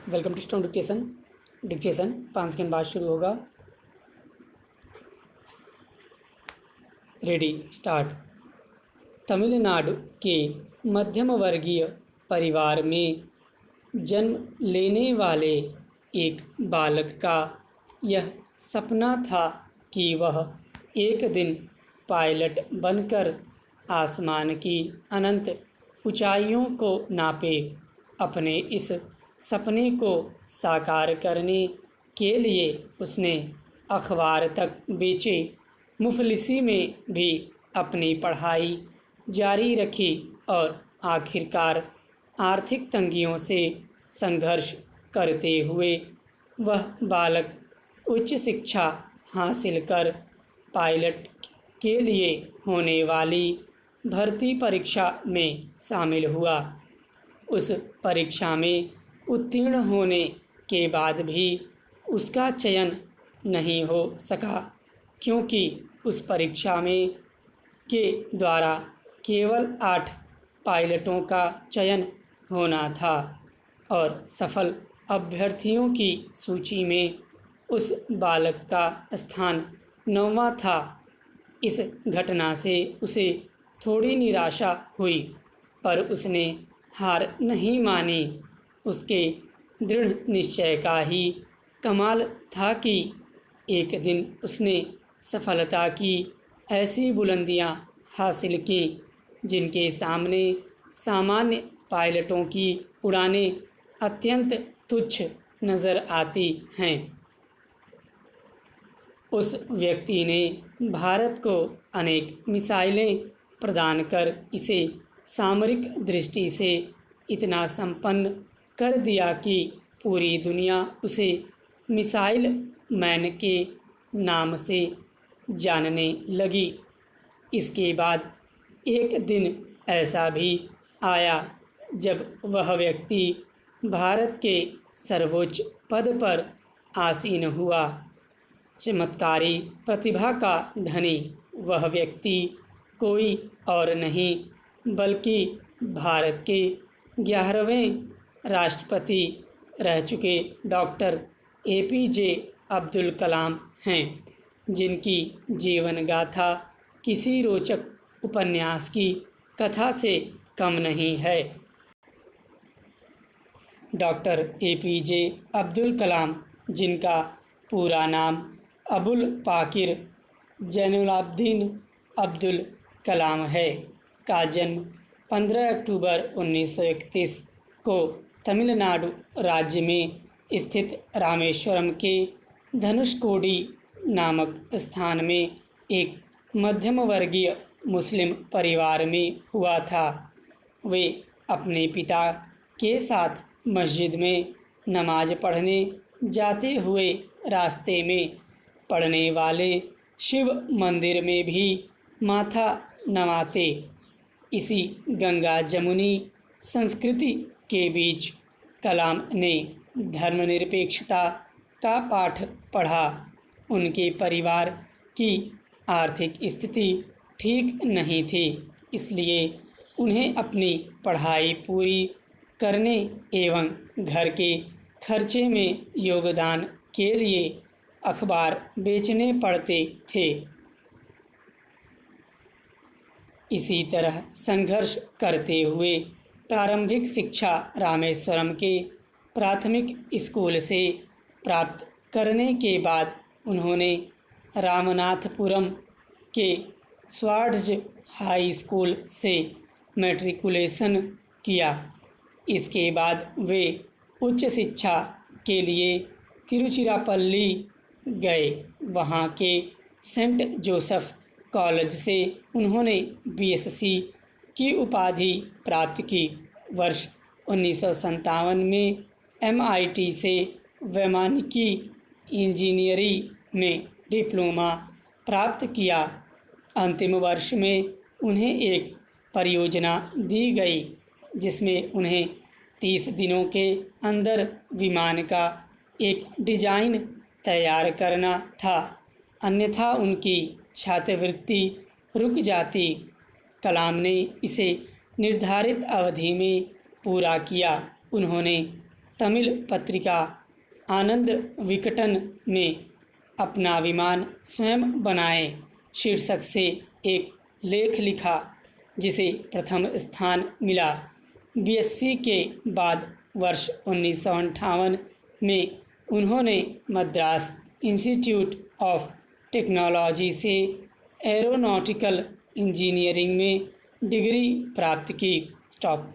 Welcome to strong dictation 5 second बाद शुरू होगा। Ready start. तमिलनाडु के मध्यम वर्गीय परिवार में जन्म लेने वाले एक बालक का यह सपना था कि वह एक दिन पायलट बनकर आसमान की अनंत ऊंचाइयों को नापे। अपने इस सपने को साकार करने के लिए उसने अखबार तक बेचे मुफलिसी में भी अपनी पढ़ाई जारी रखी और आखिरकार आर्थिक तंगियों से संघर्ष करते हुए वह बालक उच्च शिक्षा हासिल कर पायलट के लिए होने वाली भर्ती परीक्षा में शामिल हुआ। उस परीक्षा में उत्तीर्ण होने के बाद भी उसका चयन नहीं हो सका, क्योंकि उस परीक्षा में के द्वारा केवल 8 पायलटों का चयन होना था और सफल अभ्यर्थियों की सूची में उस बालक का स्थान 9वां था। इस घटना से उसे थोड़ी निराशा हुई, पर उसने हार नहीं मानी। उसके दृढ़ निश्चय का ही कमाल था कि एक दिन उसने सफलता की ऐसी बुलंदियां हासिल की जिनके सामने सामान्य पायलटों की उड़ानें अत्यंत तुच्छ नज़र आती हैं। उस व्यक्ति ने भारत को अनेक मिसाइलें प्रदान कर इसे सामरिक दृष्टि से इतना संपन्न कर दिया कि पूरी दुनिया उसे मिसाइल मैन के नाम से जानने लगी। इसके बाद एक दिन ऐसा भी आया जब वह व्यक्ति भारत के सर्वोच्च पद पर आसीन हुआ। चमत्कारी प्रतिभा का धनी वह व्यक्ति कोई और नहीं बल्कि भारत के 11वें राष्ट्रपति रह चुके डॉक्टर APJ अब्दुल कलाम हैं, जिनकी जीवन गाथा किसी रोचक उपन्यास की कथा से कम नहीं है। डॉक्टर APJ अब्दुल कलाम, जिनका पूरा नाम अबुल पाकिर जैनुलाब्दीन अब्दुल कलाम है, का जन्म 15 अक्टूबर 1931 को तमिलनाडु राज्य में स्थित रामेश्वरम के धनुषकोडी नामक स्थान में एक मध्यम वर्गीय मुस्लिम परिवार में हुआ था। वे अपने पिता के साथ मस्जिद में नमाज पढ़ने जाते हुए रास्ते में पड़ने वाले शिव मंदिर में भी माथा नवाते। इसी गंगा जमुनी संस्कृति के बीच कलाम ने धर्मनिरपेक्षता का पाठ पढ़ा। उनके परिवार की आर्थिक स्थिति ठीक नहीं थी, इसलिए उन्हें अपनी पढ़ाई पूरी करने एवं घर के खर्चे में योगदान के लिए अखबार बेचने पड़ते थे। इसी तरह संघर्ष करते हुए प्रारंभिक शिक्षा रामेश्वरम के प्राथमिक स्कूल से प्राप्त करने के बाद उन्होंने रामनाथपुरम के स्वार्ड्स हाई स्कूल से मैट्रिकुलेशन किया। इसके बाद वे उच्च शिक्षा के लिए तिरुचिरापल्ली गए। वहाँ के सेंट जोसेफ कॉलेज से उन्होंने BSc की उपाधि प्राप्त की। वर्ष 1957 में MIT से वैमानिकी इंजीनियरिंग में डिप्लोमा प्राप्त किया। अंतिम वर्ष में उन्हें एक परियोजना दी गई जिसमें उन्हें 30 दिनों के अंदर विमान का एक डिज़ाइन तैयार करना था, अन्यथा उनकी छात्रवृत्ति रुक जाती। कलाम ने इसे निर्धारित अवधि में पूरा किया। उन्होंने तमिल पत्रिका आनंद विकटन में अपना विमान स्वयं बनाए शीर्षक से एक लेख लिखा, जिसे प्रथम स्थान मिला। बीएससी के बाद वर्ष 1958 में उन्होंने मद्रास इंस्टीट्यूट ऑफ टेक्नोलॉजी से एरोनॉटिकल इंजीनियरिंग में डिग्री प्राप्त की। स्टॉप।